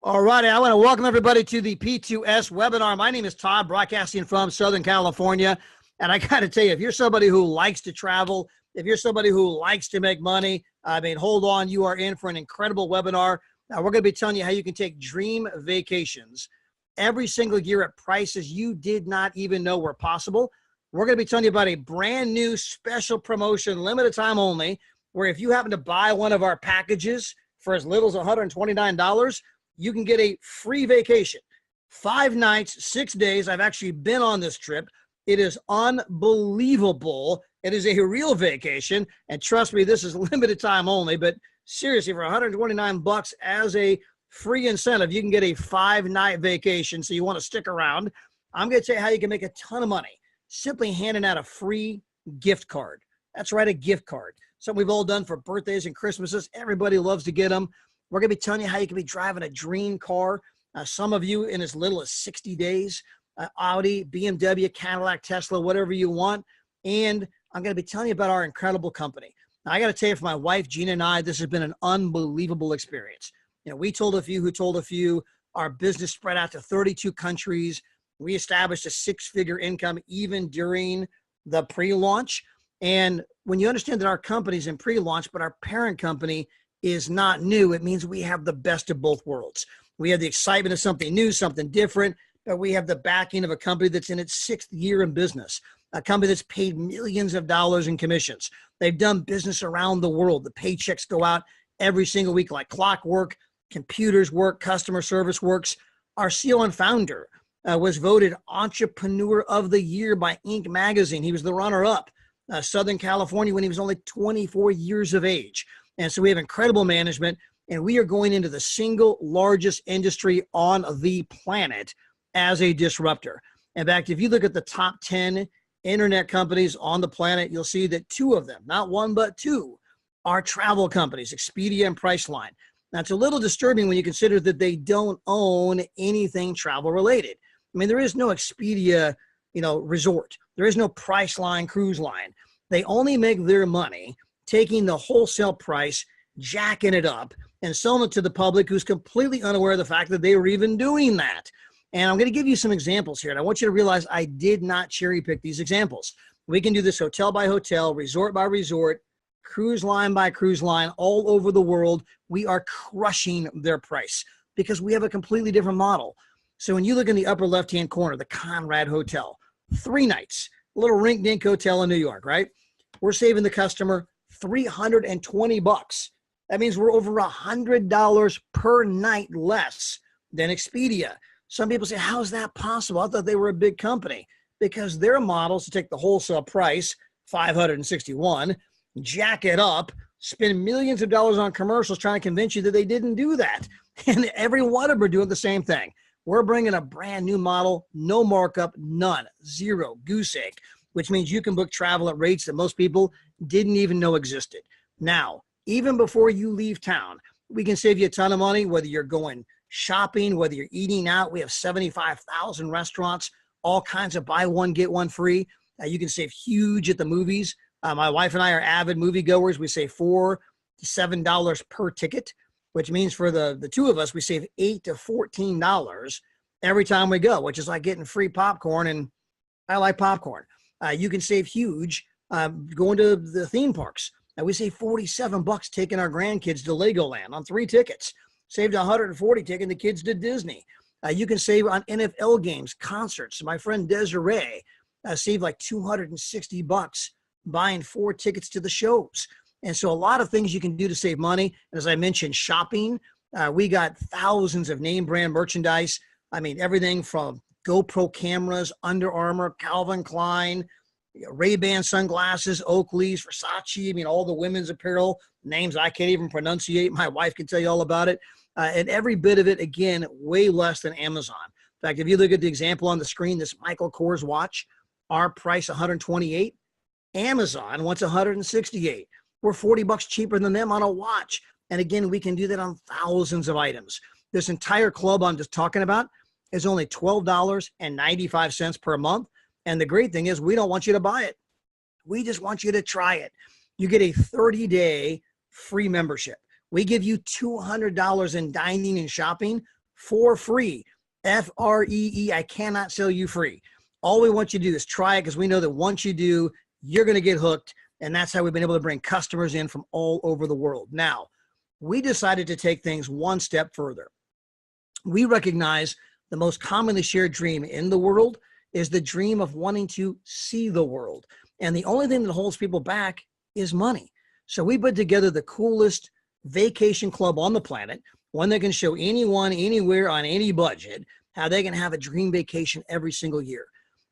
All righty, I want to welcome everybody to the P2S webinar. My name is Todd, broadcasting from Southern California. And I got to tell you, if you're somebody who likes to travel, if you're somebody who likes to make money, hold on, you are in for an incredible webinar. Now, we're going to be telling you how you can take dream vacations every single year at prices you did not even know were possible. We're going to be telling you about a brand new special promotion, limited time only, where if you happen to buy one of our packages for as little as $129, you can get a free vacation. 5 nights, 6 days. I've actually been on this trip. It is unbelievable. It is a real vacation. And trust me, this is limited time only. But seriously, for $129 as a free incentive, you can get a 5-night vacation. So you want to stick around. I'm going to tell you how you can make a ton of money simply handing out a free gift card. That's right, a gift card. Something we've all done for birthdays and Christmases. Everybody loves to get them. We're going to be telling you how you can be driving a dream car. Some of you in as little as 60 days, Audi, BMW, Cadillac, Tesla, whatever you want. And I'm going to be telling you about our incredible company. Now, I got to tell you, for my wife, Gina, and I, this has been an unbelievable experience. You know, we told a few who told a few. Our business spread out to 32 countries. We established a 6-figure income even during the pre-launch. And when you understand that our company's in pre-launch, but our parent company is not new, it means we have the best of both worlds. We have the excitement of something new, something different, but we have the backing of a company that's in its 6th year in business, a company that's paid millions of dollars in commissions. They've done business around the world. The paychecks go out every single week like clockwork. Computers work, customer service works. Our CEO and founder was voted Entrepreneur of the Year by Inc. magazine. He was the runner-up, Southern California, when he was only 24 years of age. And so we have incredible management, and we are going into the single largest industry on the planet as a disruptor. In fact, if you look at the top 10 internet companies on the planet, you'll see that 2 of them, not 1, but 2, are travel companies, Expedia and Priceline. Now, it's a little disturbing when you consider that they don't own anything travel related. I mean, there is no Expedia, resort. There is no Priceline cruise line. They only make their money taking the wholesale price, jacking it up, and selling it to the public who's completely unaware of the fact that they were even doing that. And I'm going to give you some examples here. And I want you to realize I did not cherry pick these examples. We can do this hotel by hotel, resort by resort, cruise line by cruise line, all over the world. We are crushing their price because we have a completely different model. So when you look in the upper left-hand corner, the Conrad Hotel, 3 nights, a little rink-dink hotel in New York, right? We're saving the customer $320. That means we're over $100 per night less than Expedia. Some people say, how is that possible? I thought they were a big company. Because their model is to take the wholesale price, $561, jack it up, spend millions of dollars on commercials trying to convince you that they didn't do that. And every one of them are doing the same thing. We're bringing a brand new model, no markup, none, 0, goose egg, which means you can book travel at rates that most people didn't even know existed. Now, even before you leave town, we can save you a ton of money, whether you're going shopping, whether you're eating out. We have 75,000 restaurants, all kinds of buy one, get one free. You can save huge at the movies. My wife and I are avid moviegoers. We save $4 to $7 per ticket, which means for the 2 of us, we save $8 to $14 every time we go, which is like getting free popcorn, and I like popcorn. You can save huge going to the theme parks. We save $47 taking our grandkids to Legoland on 3 tickets. Saved $140 taking the kids to Disney. You can save on NFL games, concerts. My friend Desiree saved like $260 buying 4 tickets to the shows. And so a lot of things you can do to save money. And as I mentioned, shopping. We got thousands of name brand merchandise. I mean, everything from GoPro cameras, Under Armour, Calvin Klein, Ray-Ban sunglasses, Oakley's, Versace. I mean, all the women's apparel, names I can't even pronunciate. My wife can tell you all about it. And every bit of it, again, way less than Amazon. In fact, if you look at the example on the screen, this Michael Kors watch, our price $128. Amazon wants $168. We're $40 cheaper than them on a watch. And again, we can do that on thousands of items. This entire club I'm just talking about is only $12.95 per month. And the great thing is we don't want you to buy it. We just want you to try it. You get a 30-day free membership. We give you $200 in dining and shopping for free. F-R-E-E. I cannot sell you free. All we want you to do is try it, because we know that once you do, you're going to get hooked. And that's how we've been able to bring customers in from all over the world. Now, we decided to take things one step further. We recognize the most commonly shared dream in the world is the dream of wanting to see the world. And the only thing that holds people back is money. So we put together the coolest vacation club on the planet, one that can show anyone, anywhere, on any budget, how they can have a dream vacation every single year.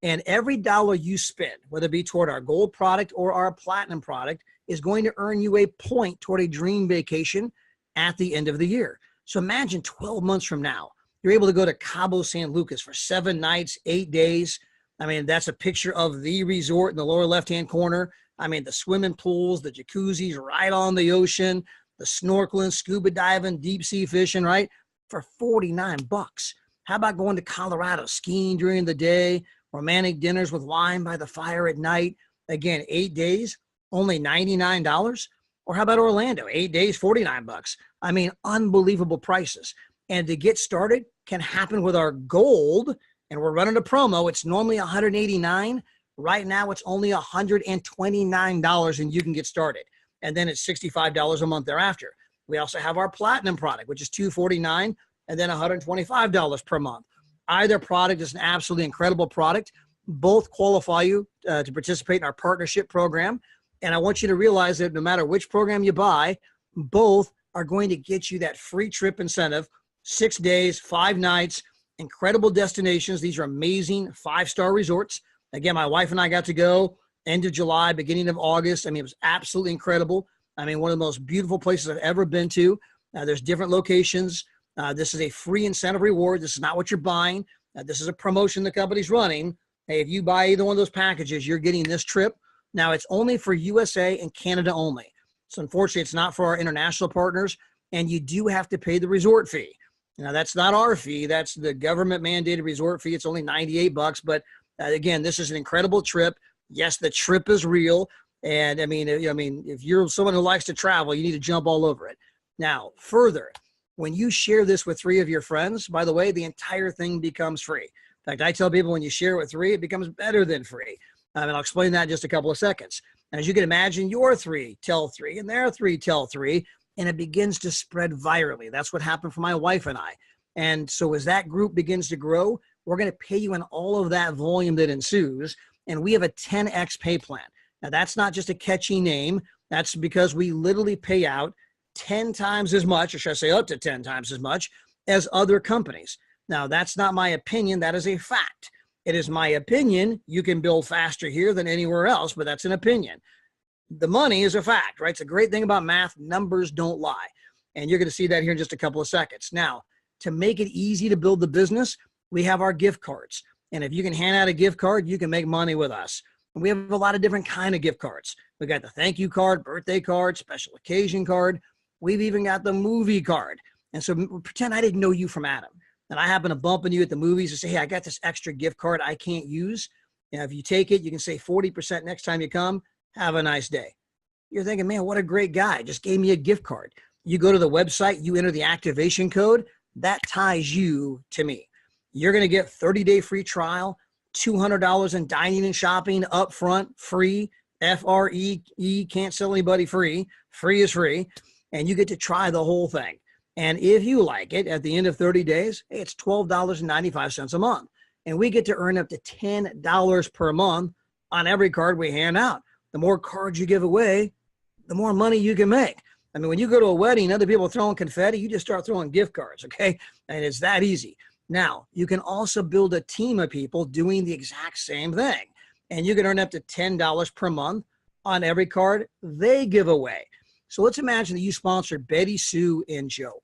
And every dollar you spend, whether it be toward our gold product or our platinum product, is going to earn you a point toward a dream vacation at the end of the year. So imagine 12 months from now, you're able to go to Cabo San Lucas for 7 nights, 8 days. I mean, that's a picture of the resort in the lower left-hand corner. I mean, the swimming pools, the jacuzzis right on the ocean, the snorkeling, scuba diving, deep sea fishing, right? For $49. How about going to Colorado, skiing during the day, romantic dinners with wine by the fire at night? Again, 8 days, only $99. Or how about Orlando? 8 days, $49. I mean, unbelievable prices. And to get started can happen with our gold. And we're running a promo. It's normally $189. Right now, it's only $129, and you can get started. And then it's $65 a month thereafter. We also have our platinum product, which is $249, and then $125 per month. Either product is an absolutely incredible product. Both qualify you to participate in our partnership program. And I want you to realize that no matter which program you buy, both are going to get you that free trip incentive, 6 days, 5 nights, incredible destinations. These are amazing 5-star resorts. Again, my wife and I got to go end of July, beginning of August. I mean, it was absolutely incredible. I mean, one of the most beautiful places I've ever been to. There's different locations. This is a free incentive reward. This is not what you're buying. This is a promotion the company's running. Hey, if you buy either one of those packages, you're getting this trip. Now, it's only for USA and Canada only. So unfortunately, it's not for our international partners. And you do have to pay the resort fee. Now, that's not our fee. That's the government mandated resort fee. It's only $98. But again, this is an incredible trip. Yes, the trip is real. And I mean, if you're someone who likes to travel, you need to jump all over it. Now, further, when you share this with 3 of your friends, by the way, the entire thing becomes free. In fact, I tell people when you share it with 3, it becomes better than free. And I'll explain that in just a couple of seconds. And as you can imagine, your 3 tell 3 and their 3 tell 3, and it begins to spread virally. That's what happened for my wife and I. And so as that group begins to grow, we're going to pay you in all of that volume that ensues. And we have a 10X pay plan. Now, that's not just a catchy name. That's because we literally pay out 10 times as much, or should I say up to 10 times as much, as other companies. Now, that's not my opinion. That is a fact. It is my opinion. You can build faster here than anywhere else, but that's an opinion. The money is a fact, right? It's a great thing about math. Numbers don't lie. And you're going to see that here in just a couple of seconds. Now, to make it easy to build the business, we have our gift cards. And if you can hand out a gift card, you can make money with us. And we have a lot of different kind of gift cards. We got the thank you card, birthday card, special occasion card. We've even got the movie card. And so pretend I didn't know you from Adam. And I happen to bump into you at the movies and say, hey, I got this extra gift card I can't use. And if you take it, you can save 40% next time you come. Have a nice day. You're thinking, man, what a great guy. Just gave me a gift card. You go to the website, you enter the activation code. That ties you to me. You're going to get 30-day free trial, $200 in dining and shopping up front, free, F-R-E-E, can't sell anybody free. Free is free. And you get to try the whole thing. And if you like it, at the end of 30 days, hey, it's $12.95 a month. And we get to earn up to $10 per month on every card we hand out. The more cards you give away, the more money you can make. I mean, when you go to a wedding, other people are throwing confetti, you just start throwing gift cards, okay? And it's that easy. Now, you can also build a team of people doing the exact same thing. And you can earn up to $10 per month on every card they give away. So let's imagine that you sponsored Betty, Sue, and Joe.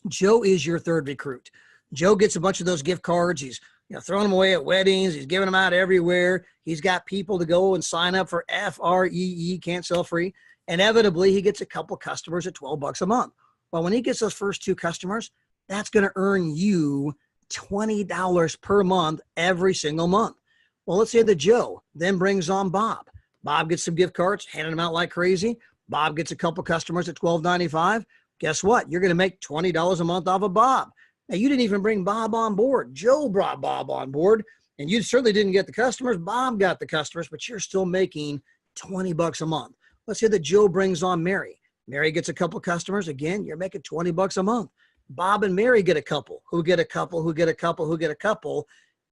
Joe is your third recruit. Joe gets a bunch of those gift cards. He's throwing them away at weddings. He's giving them out everywhere. He's got people to go and sign up for F-R-E-E, can't sell free. Inevitably, he gets a couple customers at $12 a month. Well, when he gets those first 2 customers, that's going to earn you $20 per month every single month. Well, let's say that Joe then brings on Bob. Bob gets some gift cards, handing them out like crazy. Bob gets a couple customers at $12.95. Guess what? You're going to make $20 a month off of Bob. Now, you didn't even bring Bob on board. Joe brought Bob on board, and you certainly didn't get the customers. Bob got the customers, but you're still making $20 a month. Let's say that Joe brings on Mary. Mary gets a couple customers. Again, you're making $20 a month. Bob and Mary get a couple, who get a couple, who get a couple, who get a couple,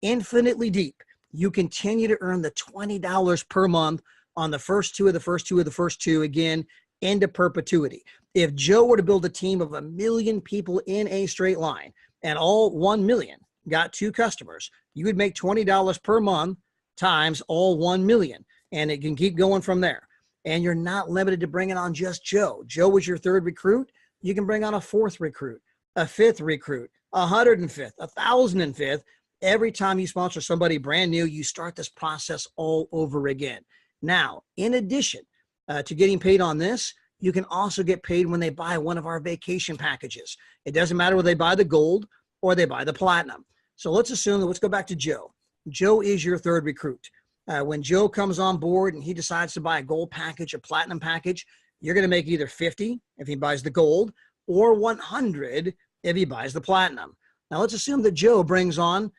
infinitely deep. You continue to earn the $20 per month on the first two of the first two of the first two, again, into perpetuity. If Joe were to build a team of 1 million people in a straight line and all 1 million got 2 customers, you would make $20 per month times all 1 million. And it can keep going from there. And you're not limited to bringing on just Joe. Joe was your 3rd recruit. You can bring on a 4th recruit, a 5th recruit, 105th, 1,005th. Every time you sponsor somebody brand new, you start this process all over again. Now, in addition to getting paid on this, you can also get paid when they buy one of our vacation packages. It doesn't matter whether they buy the gold or they buy the platinum. So let's assume that, let's go back to Joe. Joe is your 3rd recruit. When Joe comes on board and he decides to buy a gold package, a platinum package, you're going to make either 50 if he buys the gold or 100 if he buys the platinum. Now, let's assume that Joe brings on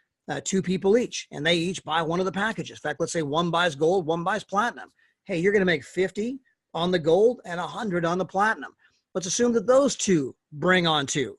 2 people each, and they each buy one of the packages. In fact, let's say one buys gold, one buys platinum. Hey, you're going to make 50 on the gold and 100 on the platinum. Let's assume that those 2 bring on 2.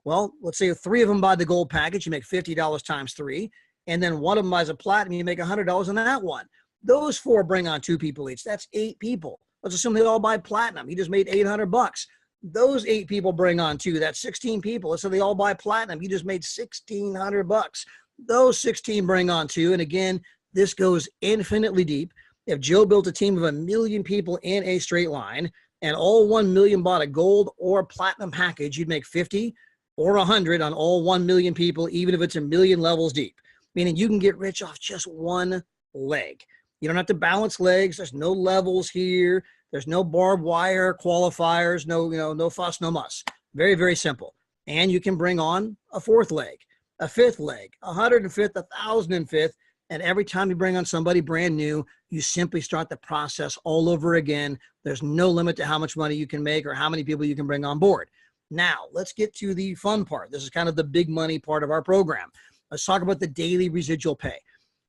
Well, let's say 3 of them buy the gold package, you make $50 times 3, and then one of them buys a platinum, you make $100 on that one. Those 4 bring on 2 people each. That's 8 people. Let's assume they all buy platinum. You just made $800. Those 8 people bring on 2. That's 16 people. Let's say they all buy platinum. You just made $1,600. Those 16 bring on 2. And again, this goes infinitely deep. If Joe built a team of 1 million people in a straight line and all 1 million bought a gold or platinum package, you'd make 50 or 100 on all 1 million people, even if it's 1 million levels deep, meaning you can get rich off just one leg. You don't have to balance legs. There's no levels here. There's no barbed wire qualifiers, no fuss, no muss. Very, very simple. And you can bring on a 4th leg, a 5th leg, 105th, 1,005th. And every time you bring on somebody brand new, you simply start the process all over again. There's no limit to how much money you can make or how many people you can bring on board. Now, let's get to the fun part. This is kind of the big money part of our program. Let's talk about the daily residual pay.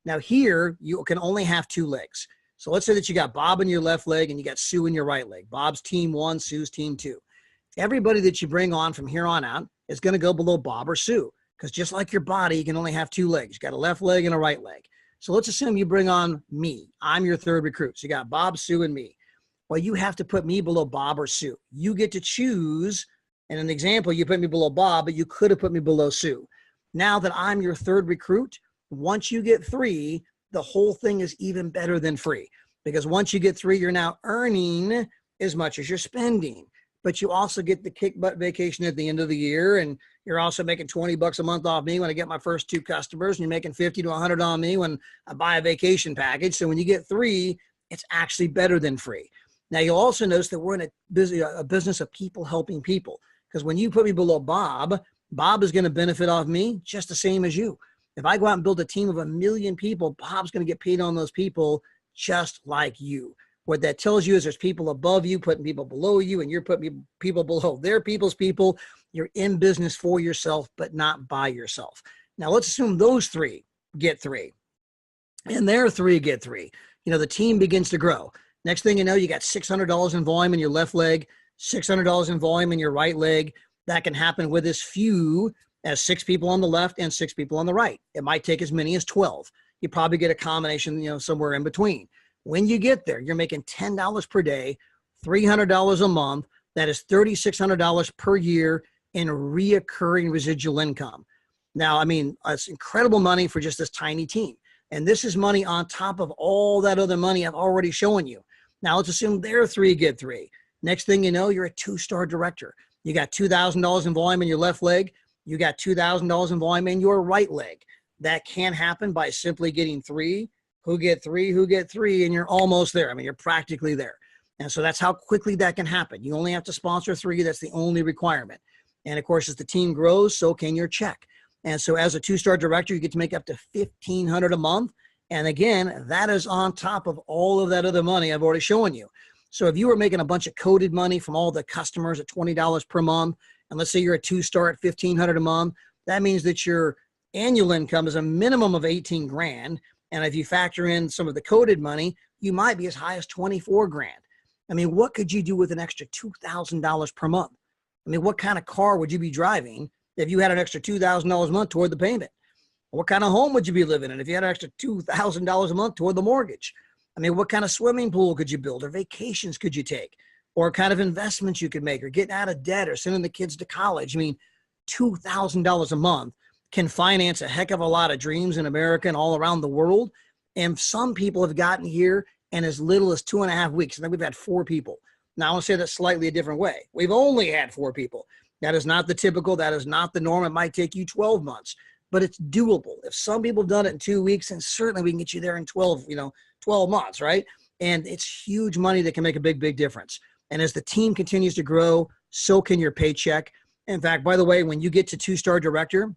Now, here, you can only have 2 legs. So let's say that you got Bob in your left leg and you got Sue in your right leg. Bob's team 1, Sue's team 2. Everybody that you bring on from here on out is going to go below Bob or Sue, because just like your body, you can only have 2 legs. You got a left leg and a right leg. So let's assume you bring on me. I'm your 3rd recruit. So you got Bob, Sue, and me. Well, you have to put me below Bob or Sue. You get to choose. And an example, you put me below Bob, but you could have put me below Sue. Now that I'm your 3rd recruit, once you get 3, the whole thing is even better than free, because once you get 3, you're now earning as much as you're spending, but you also get the kick butt vacation at the end of the year. And you're also making $20 a month off me when I get my first 2 customers, and you're making 50 to 100 on me when I buy a vacation package. So when you get 3, it's actually better than free. Now, you'll also notice that we're in a business of people helping people, because when you put me below Bob, Bob is going to benefit off me just the same as you. If I go out and build a team of 1 million people, Bob's going to get paid on those people just like you. What that tells you is there's people above you putting people below you, and you're putting people below their people's people. You're in business for yourself, but not by yourself. Now, let's assume those 3 get 3, and their 3 get 3. The team begins to grow. Next thing you know, you got $600 in volume in your left leg, $600 in volume in your right leg. That can happen with as few as 6 people on the left and 6 people on the right. It might take as many as 12. You probably get a combination, somewhere in between. When you get there, you're making $10 per day, $300 a month. That is $3,600 per year in reoccurring residual income. Now, it's incredible money for just this tiny team. And this is money on top of all that other money I've already shown you. Now, let's assume their 3 get 3. Next thing you know, you're a 2-star director. You got $2,000 in volume in your left leg. You got $2,000 in volume in your right leg. That can happen by simply getting 3, who get 3, who get 3, and you're almost there. You're practically there. And so that's how quickly that can happen. You only have to sponsor 3. That's the only requirement. And of course, as the team grows, so can your check. And so as a 2-star director, you get to make up to $1,500 a month. And again, that is on top of all of that other money I've already shown you. So if you were making a bunch of coded money from all the customers at $20 per month, and let's say you're a 2-star at $1,500 a month, that means that your annual income is a minimum of 18 grand. And if you factor in some of the coded money, you might be as high as 24 grand. I mean, what could you do with an extra $2,000 per month? I mean, what kind of car would you be driving if you had an extra $2,000 a month toward the payment? What kind of home would you be living in if you had an extra $2,000 a month toward the mortgage? I mean, what kind of swimming pool could you build, or vacations could you take, or kind of investments you could make, or getting out of debt, or sending the kids to college? I mean, $2,000 a month can finance a heck of a lot of dreams in America and all around the world. And some people have gotten here in as little as 2.5 weeks. And then we've had 4 people. Now, I want to say that slightly a different way. We've only had 4 people. That is not the typical. That is not the norm. It might take you 12 months, but it's doable. If some people have done it in 2 weeks, then certainly we can get you there in 12 months, right? And it's huge money that can make a big, big difference. And as the team continues to grow, so can your paycheck. In fact, by the way, when you get to 2-star director,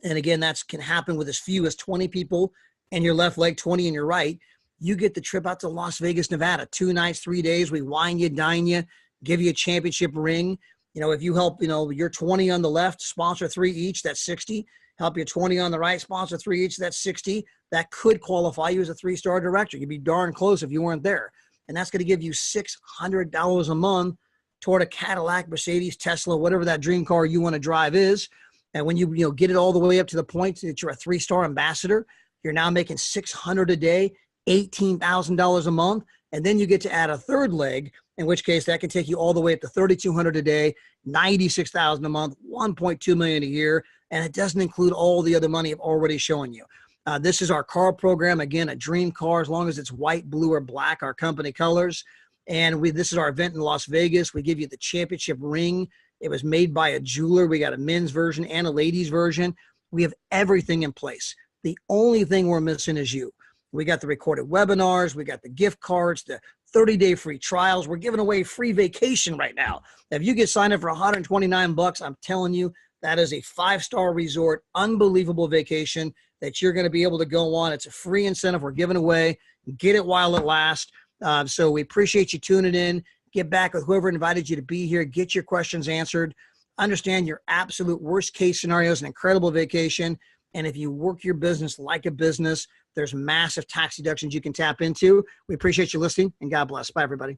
and again, that can happen with as few as 20 people and your left leg, 20 in your right, you get the trip out to Las Vegas, Nevada, 2 nights, 3 days. We wine you, dine you, give you a championship ring. If you help, your 20 on the left, sponsor 3 each, that's 60. Help your 20 on the right, sponsor 3 each, that's 60. That could qualify you as a 3-star director. You'd be darn close if you weren't there. And that's going to give you $600 a month toward a Cadillac, Mercedes, Tesla, whatever that dream car you want to drive is. And when you get it all the way up to the point that you're a 3-star ambassador, you're now making $600 a day, $18,000 a month. And then you get to add a third leg, in which case that can take you all the way up to $3,200 a day, $96,000 a month, $1.2 million a year. And it doesn't include all the other money I've already shown you. This is our car program. Again, a dream car, as long as it's white, blue, or black, our company colors. And this is our event in Las Vegas. We give you the championship ring. It was made by a jeweler. We got a men's version and a ladies version. We have everything in place. The only thing we're missing is you. We got the recorded webinars. We got the gift cards, the 30-day free trials. We're giving away free vacation right now. If you get signed up for $129, I'm telling you, that is a 5-star resort, unbelievable vacation that you're going to be able to go on. It's a free incentive we're giving away. Get it while it lasts. So we appreciate you tuning in. Get back with whoever invited you to be here. Get your questions answered. Understand your absolute worst case scenario is an incredible vacation. And if you work your business like a business, there's massive tax deductions you can tap into. We appreciate you listening, and God bless. Bye, everybody.